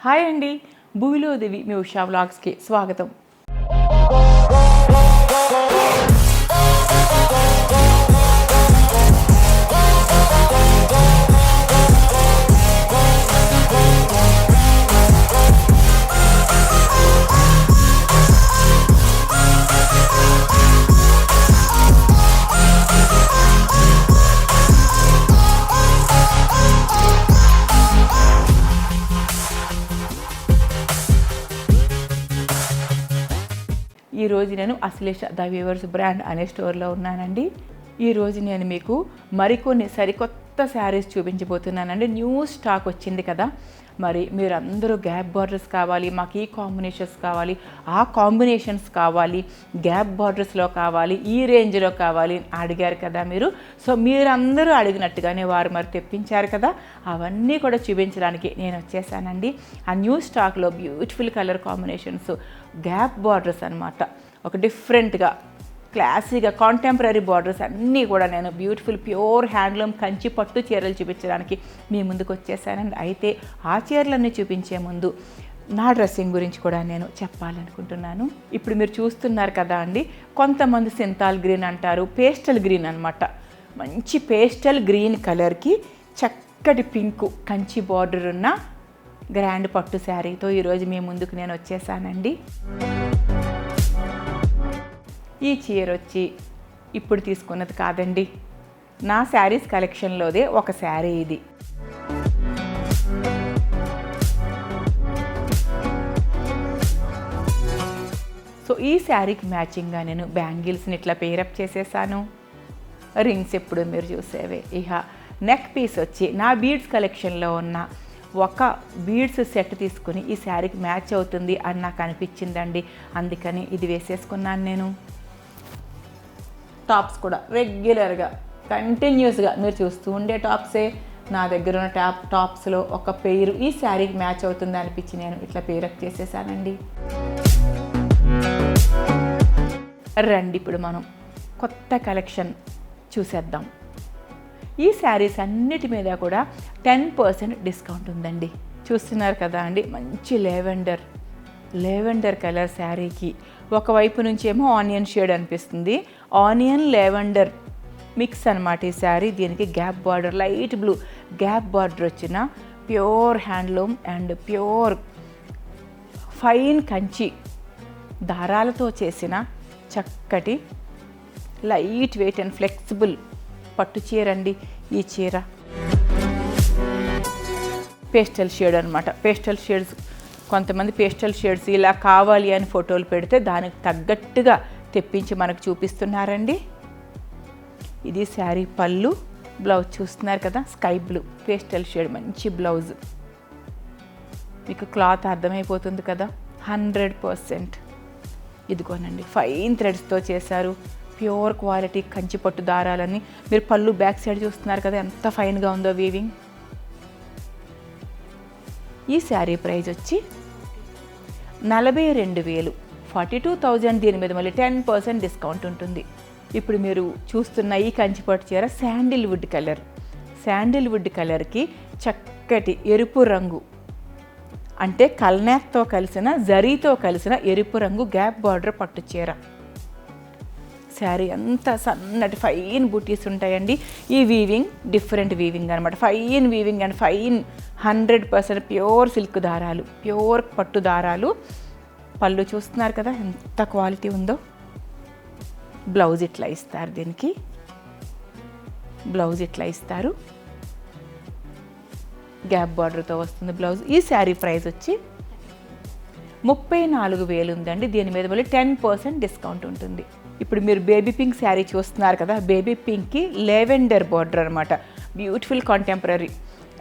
Hi అండి, భూమిలో దేవి మీ ఉషా వ్లాగ్స్కి స్వాగతం. ఈరోజు నేను అశ్లేష ద వీవర్స్ బ్రాండ్ అనే స్టోర్లో ఉన్నానండి. ఈరోజు నేను మీకు మరికొన్ని సరికొత్త శారీస్ చూపించబోతున్నానండి. న్యూ స్టాక్ వచ్చింది కదా, మరి మీరందరూ గ్యాప్ బార్డర్స్ కావాలి, మాకు ఈ కాంబినేషన్స్ కావాలి, ఆ కాంబినేషన్స్ కావాలి, గ్యాప్ బార్డర్స్లో కావాలి, ఈ రేంజ్లో కావాలి అడిగారు కదా మీరు. సో మీరందరూ అడిగినట్టుగానే వారు మరి తెప్పించారు కదా, అవన్నీ కూడా చూపించడానికి నేను వచ్చేసానండి. ఆ న్యూ స్టాక్లో beautiful colour combinations, gap borders అనమాట, ఒక డిఫరెంట్గా క్లాసీగా కాంటెంపరీ బార్డర్స్ అన్నీ కూడా నేను బ్యూటిఫుల్ ప్యూర్ హ్యాండ్లూమ్ కంచి పట్టు చీరలు చూపించడానికి మీ ముందుకు వచ్చేసానండి. అయితే ఆ చీరలన్నీ చూపించే ముందు నా డ్రెస్సింగ్ గురించి కూడా నేను చెప్పాలనుకుంటున్నాను. ఇప్పుడు మీరు చూస్తున్నారు కదా అండి, కొంతమంది సింతాల్ గ్రీన్ అంటారు, పేస్టల్ గ్రీన్ అనమాట. మంచి పేస్టల్ గ్రీన్ కలర్కి చక్కటి పింక్ కంచి బార్డర్ ఉన్న గ్రాండ్ పట్టు శారీతో ఈరోజు మీ ముందుకు నేను వచ్చేసానండి. ఈ చీర వచ్చి ఇప్పుడు తీసుకున్నది కాదండి, నా శారీస్ కలెక్షన్లోదే ఒక శారీ ఇది. సో ఈ శారీకి మ్యాచింగ్గా నేను బ్యాంగిల్స్ని ఇట్లా పేరప్ చేసేసాను. రింగ్స్ ఎప్పుడు మీరు చూసేవే. ఇక నెక్ పీస్ వచ్చి నా బీడ్స్ కలెక్షన్లో ఉన్న ఒక బీడ్స్ సెట్ తీసుకుని ఈ శారీకి మ్యాచ్ అవుతుంది అని నాకు అనిపించిందండి, అందుకని ఇది వేసేసుకున్నాను నేను. టాప్స్ కూడా రెగ్యులర్గా కంటిన్యూస్గా మీరు చూస్తూ ఉండే టాప్సే. నా దగ్గర ఉన్న టాప్స్లో ఒక పెయిర్ ఈ శారీకి మ్యాచ్ అవుతుంది అనిపించి నేను ఇట్లా పేరప్ చేసేసానండి. రండి ఇప్పుడు మనం కొత్త కలెక్షన్ చూసేద్దాం. ఈ శారీస్ అన్నిటి మీద కూడా 10% డిస్కౌంట్ ఉందండి. చూస్తున్నారు కదా అండి, మంచి లెవెండర్ కలర్ శారీకి ఒకవైపు నుంచి ఏమో ఆనియన్ షేడ్ అనిపిస్తుంది, ఆనియన్ లెవెండర్ మిక్స్ అనమాట ఈ శారీ. దీనికి gap border, light blue gap border వచ్చిన pure handloom and pure fine Kanchi దారాలతో చేసిన చక్కటి లైట్ వెయిట్ అండ్ ఫ్లెక్సిబుల్ పట్టు చీర అండి ఈ చీర. పేస్టల్ షేడ్ అనమాట. పేస్టల్ షేడ్స్ కొంతమంది పేస్టల్ షేడ్స్ ఇలా కావాలి అని ఫోటోలు పెడితే దానికి తగ్గట్టుగా తెప్పించి మనకు చూపిస్తున్నారండి. ఇది శారీ పళ్ళు, బ్లౌజ్ చూస్తున్నారు కదా, స్కై బ్లూ పేస్టల్ షేడ్ మంచి బ్లౌజ్. మీకు క్లాత్ అర్థమైపోతుంది కదా, 100%. ఇదిగోనండి ఫైన్ థ్రెడ్స్తో చేశారు, ప్యూర్ క్వాలిటీ కంచిపట్టు దారాలని. మీరు పళ్ళు బ్యాక్ సైడ్ చూస్తున్నారు కదా ఎంత ఫైన్గా ఉందో వీవింగ్. ఈ శారీ ప్రైస్ వచ్చి 42,000, 42,000. దీని మీద మళ్ళీ 10% డిస్కౌంట్ ఉంటుంది. ఇప్పుడు మీరు చూస్తున్న ఈ కంచిపట్టు చీర శాండిల్వుడ్ కలర్కి చక్కటి ఎరుపు రంగు, అంటే కల్నేత్తో కలిసిన జరీతో కలిసిన ఎరుపు రంగు గ్యాప్ బార్డర్ పట్టు చీర. శారీ అంత సన్నటి ఫైన్ బూటీస్ ఉంటాయండి. ఈ వీవింగ్ డిఫరెంట్ వీవింగ్ అనమాట, fine weaving and fine 100% pure silk దారాలు, ప్యూర్ పట్టు దారాలు. పళ్ళు చూస్తున్నారు కదా ఎంత క్వాలిటీ ఉందో. బ్లౌజ్ ఇట్లా ఇస్తారు, దీనికి బ్లౌజ్ ఇట్లా ఇస్తారు, గ్యాప్ బార్డర్తో వస్తుంది బ్లౌజ్. ఈ శారీ ప్రైస్ వచ్చి 34,000 ఉందండి. దీని మీద మళ్ళీ 10% డిస్కౌంట్ ఉంటుంది. ఇప్పుడు మీరు బేబీ పింక్ శారీ చూస్తున్నారు కదా, బేబీ పింక్కి లెవెండర్ బార్డర్ అనమాట, beautiful contemporary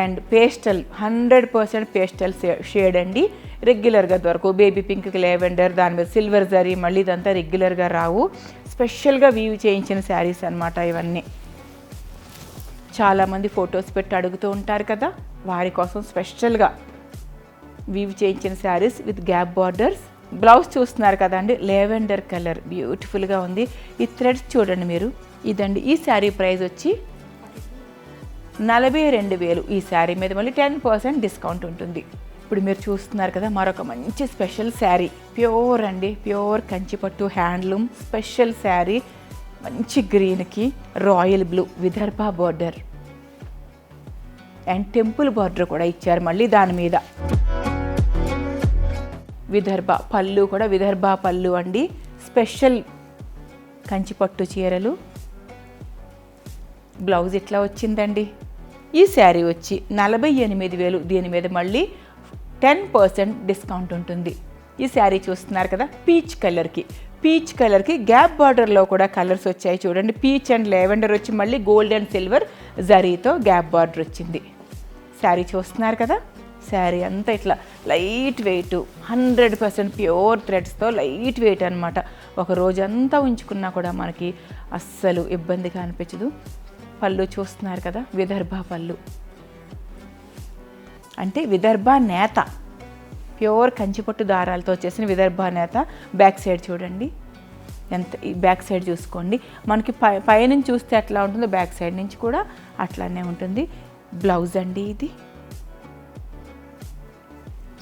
and pastel 100% pastel shade అండి. రెగ్యులర్గా దొరకవు బేబీ పింక్కి లెవెండర్, దాని మీద సిల్వర్ జరీ, మళ్ళీ ఇదంతా రెగ్యులర్గా రావు, స్పెషల్గా వీవ్ చేయించిన శారీస్ అనమాట ఇవన్నీ. చాలామంది ఫొటోస్ పెట్టి అడుగుతూ ఉంటారు కదా, వారి కోసం స్పెషల్గా వీవ్ చేయించిన saris with gap borders. Blouse చూస్తున్నారు కదండి, లెవెండర్ కలర్ బ్యూటిఫుల్గా ఉంది. ఈ థ్రెడ్స్ చూడండి మీరు. ఇదండి ఈ శారీ ప్రైస్ వచ్చి 42,000. ఈ శారీ మీద మళ్ళీ 10% డిస్కౌంట్ ఉంటుంది. ఇప్పుడు మీరు చూస్తున్నారు కదా మరొక మంచి స్పెషల్ శారీ, ప్యూర్ అండి, ప్యూర్ కంచిపట్టు హ్యాండ్లూమ్ స్పెషల్ శారీ, మంచి గ్రీన్కి royal blue Vidarbha border and temple border కూడా ఇచ్చారు మళ్ళీ దాని మీద. విదర్భ పళ్ళు కూడా విదర్భ పళ్ళు అండి, స్పెషల్ కంచిపట్టు చీరలు. బ్లౌజ్ ఇట్లా వచ్చిందండి. ఈ శారీ వచ్చి 48,000. దీని మీద మళ్ళీ 10% డిస్కౌంట్ ఉంటుంది. ఈ శారీ చూస్తున్నారు కదా పీచ్ కలర్కి గ్యాప్ బార్డర్లో కూడా కలర్స్ వచ్చాయి చూడండి. పీచ్ అండ్ లెవెండర్ వచ్చి మళ్ళీ గోల్డ్ అండ్ సిల్వర్ జరీతో గ్యాప్ బార్డర్ వచ్చింది. శారీ చూస్తున్నారు కదా, శారీ అంతా ఇట్లా లైట్ వెయిట్ 100% ప్యూర్ థ్రెడ్స్తో లైట్ వెయిట్ అనమాట. ఒక రోజంతా ఉంచుకున్నా కూడా మనకి అస్సలు ఇబ్బందిగా అనిపించదు. పళ్ళు చూస్తున్నారు కదా, విదర్భ పళ్ళు అంటే విదర్భ నేత, ప్యూర్ కంచిపట్టు దారాలతో చేసిన విదర్భ నేత. బ్యాక్ సైడ్ చూడండి ఎంత, ఈ బ్యాక్ సైడ్ చూసుకోండి, మనకి పైనుంచి చూస్తే ఎట్లా ఉంటుందో బ్యాక్ సైడ్ నుంచి కూడా అట్లానే ఉంటుంది. బ్లౌజ్ అండి ఇది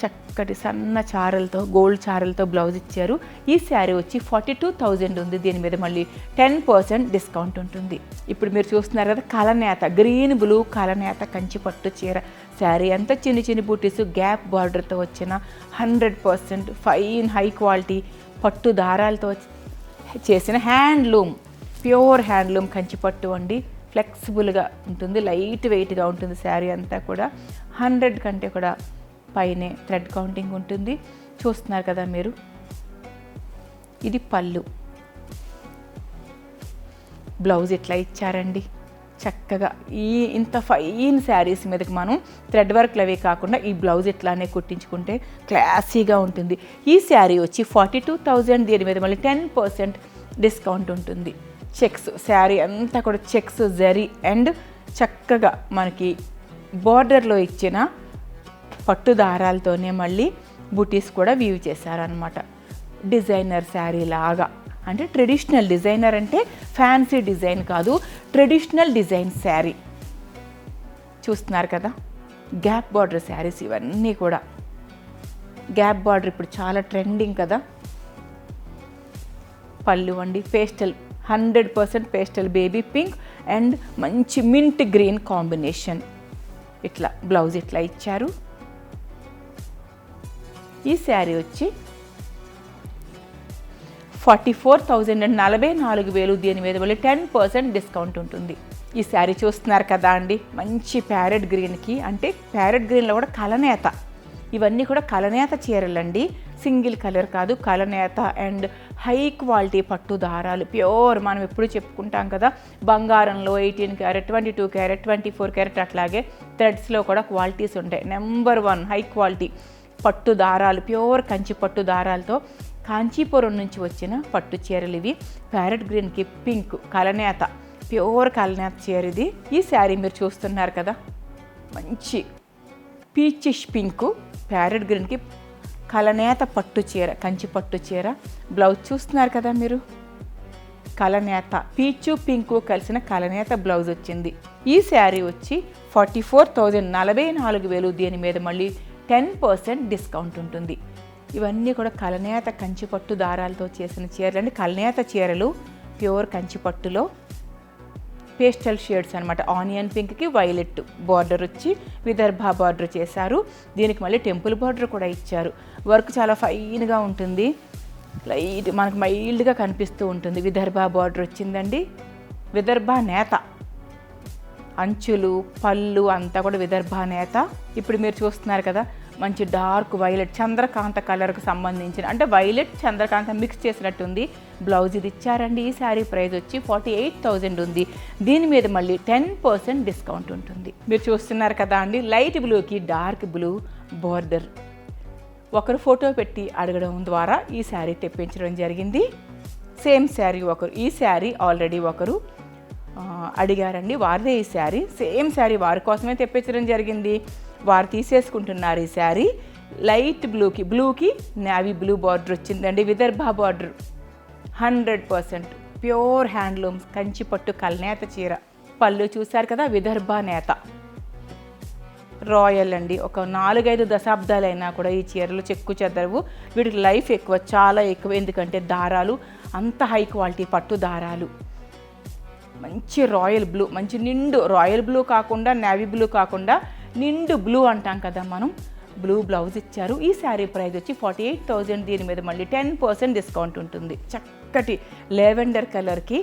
చక్కటి సన్న చారలతో గోల్డ్ చారలతో బ్లౌజ్ ఇచ్చారు. ఈ శారీ వచ్చి 42,000 ఉంది. దీని మీద మళ్ళీ 10% డిస్కౌంట్ ఉంటుంది. ఇప్పుడు మీరు చూస్తున్నారు కదా కలనేత, గ్రీన్ బ్లూ కలనేత కంచిపట్టు చీర. శారీ అంతా చిన్న చిన్న బూటీస్ గ్యాప్ బార్డర్తో వచ్చిన 100% ఫైన్ హై క్వాలిటీ పట్టు దారాలతో చేసిన హ్యాండ్లూమ్, ప్యూర్ హ్యాండ్లూమ్ కంచిపట్టు అండి. ఫ్లెక్సిబుల్గా ఉంటుంది, లైట్ వెయిట్గా ఉంటుంది. శారీ అంతా కూడా 100 కంటే కూడా పైనే థ్రెడ్ కౌంటింగ్ ఉంటుంది. చూస్తున్నారు కదా మీరు, ఇది పళ్ళు. బ్లౌజ్ ఇట్లా ఇచ్చారండి చక్కగా. ఇంత ఫైన్ శారీస్ మీదకి మనం థ్రెడ్ వర్క్లు అవి కాకుండా ఈ బ్లౌజ్ ఇట్లానే కుట్టించుకుంటే క్లాసీగా ఉంటుంది. ఈ శారీ వచ్చి 42,000. దీని మీద మళ్ళీ 10% డిస్కౌంట్ ఉంటుంది. చెక్స్, శారీ అంతా కూడా చెక్స్ జరీ అండ్ చక్కగా మనకి బార్డర్లో ఇచ్చిన పట్టు దారాలతోనే మళ్ళీ బుటీస్ కూడా వీవ్ చేశారనమాట. డిజైనర్ శారీ లాగా, అంటే ట్రెడిషనల్ డిజైనర్ అంటే ఫ్యాన్సీ డిజైన్ కాదు, ట్రెడిషనల్ డిజైన్ శారీ. చూస్తున్నారు కదా గ్యాప్ బార్డర్ శారీస్ ఇవన్నీ కూడా. గ్యాప్ బార్డర్ ఇప్పుడు చాలా ట్రెండింగ్ కదా. పళ్ళు అండి pastel, 100% pastel baby pink and మంచి మింట్ గ్రీన్ కాంబినేషన్. ఇట్లా బ్లౌజ్ ఇట్లా ఇచ్చారు. ఈ శారీ వచ్చి 44,000 అండ్ 44,000. దీని మీద మళ్ళీ 10% డిస్కౌంట్ ఉంటుంది. ఈ శారీ చూస్తున్నారు కదా అండి, మంచి ప్యారెట్ గ్రీన్కి, అంటే ప్యారెట్ గ్రీన్లో కూడా కలనేత. ఇవన్నీ కూడా కలనేత చీరలండి, సింగిల్ కలర్ కాదు, కలనేత అండ్ హై క్వాలిటీ పట్టు దారాలు ప్యూర్. మనం ఎప్పుడు చెప్పుకుంటాం కదా బంగారంలో 18 క్యారెట్, 22 క్యారెట్, 24 క్యారెట్, అట్లాగే థ్రెడ్స్లో కూడా క్వాలిటీస్ ఉంటాయి. నెంబర్ 1 హై క్వాలిటీ పట్టు దారాలు, ప్యూర్ కంచి పట్టు దారాలతో కాంచీపురం నుంచి వచ్చిన పట్టు చీరలు ఇవి. ప్యారెట్ గ్రీన్కి పింక్ కలనేత, ప్యూర్ కలనేత చీర ఇది. ఈ శారీ మీరు చూస్తున్నారు కదా, మంచి పీచిష్ పింక్ ప్యారెట్ గ్రీన్కి కలనేత పట్టు చీర, కంచి పట్టు చీర. బ్లౌజ్ చూస్తున్నారు కదా మీరు, కలనేత పీచు పింకు కలిసిన కలనేత బ్లౌజ్ వచ్చింది. ఈ శారీ వచ్చి 44,000, 44,000. దీని మీద మళ్ళీ 10% డిస్కౌంట్ ఉంటుంది. ఇవన్నీ కూడా కలనేత కంచిపట్టు దారాలతో చేసిన చీరలు అండి. కలనేత చీరలు ప్యూర్ కంచిపట్టులో పేస్టల్ షేడ్స్ అనమాట. ఆనియన్ పింక్కి వైలెట్ బార్డర్ వచ్చి విదర్భ బార్డర్ చేశారు. దీనికి మళ్ళీ టెంపుల్ బార్డర్ కూడా ఇచ్చారు. వర్క్ చాలా ఫైన్గా ఉంటుంది, లైట్ మనకు మైల్డ్గా కనిపిస్తూ ఉంటుంది. విదర్భ బార్డర్ వచ్చిందండి. విదర్భ నేత, అంచులు పళ్ళు అంతా కూడా విదర్భ నేత. ఇప్పుడు మీరు చూస్తున్నారు కదా మంచి డార్క్ వైలెట్ చంద్రకాంత కలర్కి సంబంధించిన, అంటే వైలెట్ చంద్రకాంత మిక్స్ చేసినట్టుంది బ్లౌజ్ ఇది ఇచ్చారండి. ఈ శారీ ప్రైస్ వచ్చి 48,000 ఉంది. దీని మీద మళ్ళీ 10% డిస్కౌంట్ ఉంటుంది. మీరు చూస్తున్నారు కదా అండి, లైట్ బ్లూకి డార్క్ బ్లూ బార్డర్. ఒకరు ఫోటో పెట్టి అడగడం ద్వారా ఈ శారీ తెప్పించడం జరిగింది. సేమ్ శారీ ఈ శారీ ఆల్రెడీ ఒకరు అడిగారండి, వారిదే ఈ శారీ. సేమ్ శారీ వారి కోసమే తెప్పించడం జరిగింది. వారు తీసేసుకుంటున్నారు ఈ శారీ. లైట్ బ్లూకి నేవీ బ్లూ బార్డర్ వచ్చిందండి. విదర్భ బార్డర్ 100% ప్యూర్ హ్యాండ్లూమ్స్ కంచిపట్టు కల్నేత చీర. పళ్ళు చూశారు కదా, విదర్భ నేత. రాయల్ అండి. ఒక 4-5 దశాబ్దాలైనా కూడా ఈ చీరలు చెక్కు చెదరవు. వీటికి లైఫ్ ఎక్కువ, చాలా ఎక్కువ. ఎందుకంటే దారాలు అంత హై క్వాలిటీ పట్టు దారాలు. మంచి రాయల్ బ్లూ, మంచి నిండు రాయల్ బ్లూ కాకుండా, నేవీ బ్లూ కాకుండా నిండు బ్లూ అంటాం కదా మనం, బ్లూ బ్లౌజ్ ఇచ్చారు. ఈ శారీ ప్రైస్ వచ్చి 48,000. దీని మీద మళ్ళీ 10% డిస్కౌంట్ ఉంటుంది. చక్కటి లెవెండర్ కలర్కి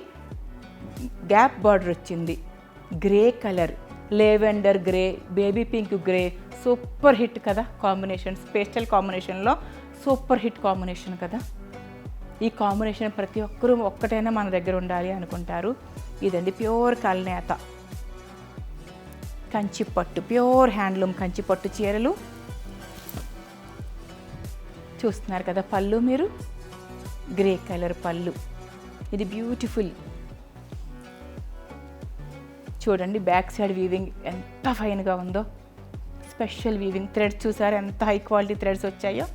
గ్యాప్ బార్డర్ వచ్చింది. Grey colour, lavender grey, baby pink grey, super hit కదా కాంబినేషన్. పేస్టల్ కాంబినేషన్లో సూపర్ హిట్ కాంబినేషన్ కదా. ఈ కాంబినేషన్ ప్రతి ఒక్కరూ ఒక్కటైనా మన దగ్గర ఉండాలి అనుకుంటారు. ఇదండి ప్యూర్ కల్నేత కంచిపట్టు, ప్యూర్ హ్యాండ్లూమ్ కంచిపట్టు చీరలు చూస్తున్నారు కదా. పళ్ళు మీరు గ్రే కలర్ పళ్ళు, ఇది బ్యూటిఫుల్. చూడండి బ్యాక్ సైడ్ వీవింగ్ ఎంత ఫైన్గా ఉందో, స్పెషల్ వీవింగ్. థ్రెడ్స్ చూసారు ఎంత హై క్వాలిటీ థ్రెడ్స్ వచ్చాయో.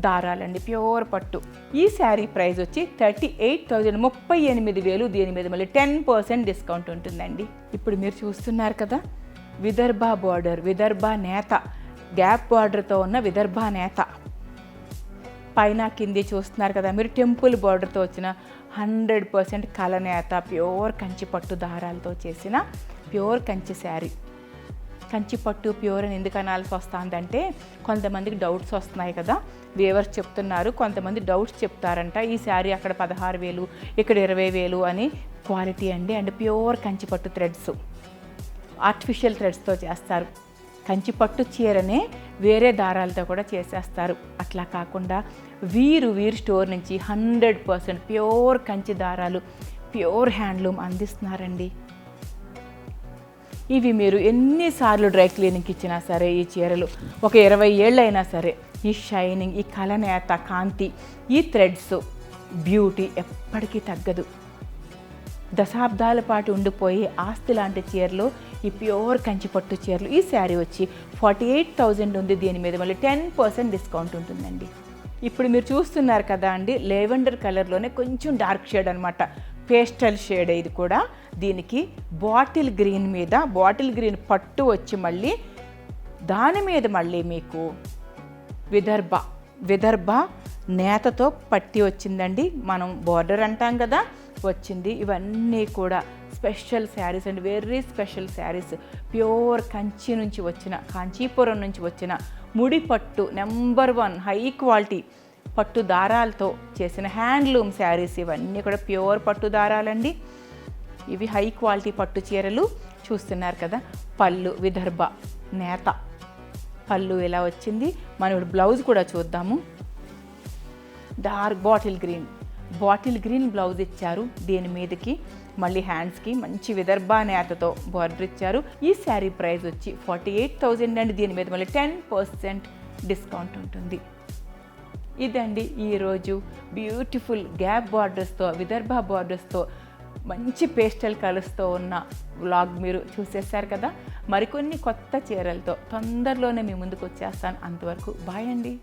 దారాలండి ప్యూర్ పట్టు. ఈ శారీ ప్రైస్ వచ్చి 38,000, 38,000. దీని మీద మళ్ళీ 10% డిస్కౌంట్ ఉంటుందండి. ఇప్పుడు మీరు చూస్తున్నారు కదా విదర్భ బార్డర్, విదర్భ నేత, గ్యాప్ బార్డర్తో ఉన్న విదర్భ నేత. పైన కింది చూస్తున్నారు కదా మీరు టెంపుల్ బార్డర్తో వచ్చిన 100% కలనేత, ప్యూర్ కంచి పట్టు దారాలతో చేసిన ప్యూర్ కంచి శారీ. కంచి పట్టు ప్యూర్ అని ఎందుకు అనాల్సి వస్తుందంటే కొంతమందికి డౌట్స్ వస్తున్నాయి కదా, వేవర్స్ చెప్తున్నారు. కొంతమంది డౌట్స్ చెప్తారంట ఈ శారీ అక్కడ 16,000 ఇక్కడ 20,000 అని. క్వాలిటీ అండి. అండ్ ప్యూర్ కంచి పట్టు థ్రెడ్స్, ఆర్టిఫిషియల్ థ్రెడ్స్తో చేస్తారు. కంచి పట్టు చీరనే వేరే దారాలతో కూడా చేసేస్తారు. అట్లా కాకుండా వీరు స్టోర్ నుంచి 100% ప్యూర్ కంచి దారాలు, ప్యూర్ హ్యాండ్లూమ్ అందిస్తున్నారండి. ఇవి మీరు ఎన్నిసార్లు డ్రై క్లీనింగ్కి ఇచ్చినా సరే, ఈ చీరలు ఒక 20 ఏళ్ళు అయినా సరే, ఈ షైనింగ్, ఈ కలనేత, కాంతి, ఈ థ్రెడ్స్ బ్యూటీ ఎప్పటికీ తగ్గదు. దశాబ్దాల పాటు ఉండిపోయే ఆస్తి లాంటి చీరలు ఈ ప్యూర్ కంచిపట్టు చీరలు. ఈ శారీ వచ్చి 48,000 ఉంది. దీని మీద మళ్ళీ 10% డిస్కౌంట్ ఉంటుందండి. ఇప్పుడు మీరు చూస్తున్నారు కదా అండి, లెవెండర్ కలర్లోనే కొంచెం డార్క్ షేడ్ అనమాట, పేస్టల్ షేడ్. ఇది కూడా దీనికి బాటిల్ గ్రీన్ మీద, బాటిల్ గ్రీన్ పట్టు వచ్చి మళ్ళీ దాని మీద మళ్ళీ మీకు విదర్భ నేతతో పట్టి వచ్చిందండి. మనం బార్డర్ అంటాం కదా, వచ్చింది. ఇవన్నీ కూడా స్పెషల్ శారీస్ అండి, very special saris. Pure Kanchi నుంచి వచ్చిన, కాంచీపురం నుంచి వచ్చిన ముడి పట్టు నెంబర్ 1 హై క్వాలిటీ పట్టు దారాలతో చేసిన హ్యాండ్లూమ్ శారీస్. ఇవన్నీ కూడా ప్యూర్ పట్టు దారాలండి. ఇవి హై క్వాలిటీ పట్టు చీరలు చూస్తున్నారు కదా. పళ్ళు విదర్భ నేత పళ్ళు ఎలా వచ్చింది. మనం ఇప్పుడు బ్లౌజ్ కూడా చూద్దాము. డార్క్ బాటిల్ గ్రీన్ బ్లౌజ్ ఇచ్చారు. దీని మీదకి మళ్ళీ హ్యాండ్స్కి మంచి విదర్భ నేతతో బార్డర్ ఇచ్చారు. ఈ శారీ ప్రైస్ వచ్చి 48,000 అండి. దీని మీద మళ్ళీ 10% డిస్కౌంట్ ఉంటుంది. ఇదండి ఈరోజు బ్యూటిఫుల్ గ్యాప్ బార్డర్స్తో, విదర్భ బార్డర్స్తో, మంచి పేస్టల్ కలర్స్తో ఉన్న వ్లాగ్ మీరు చూసేశారు కదా. మరికొన్ని కొత్త చీరలతో తొందరలోనే మీ ముందుకు వచ్చేస్తాను. అంతవరకు బాయ్ అండి.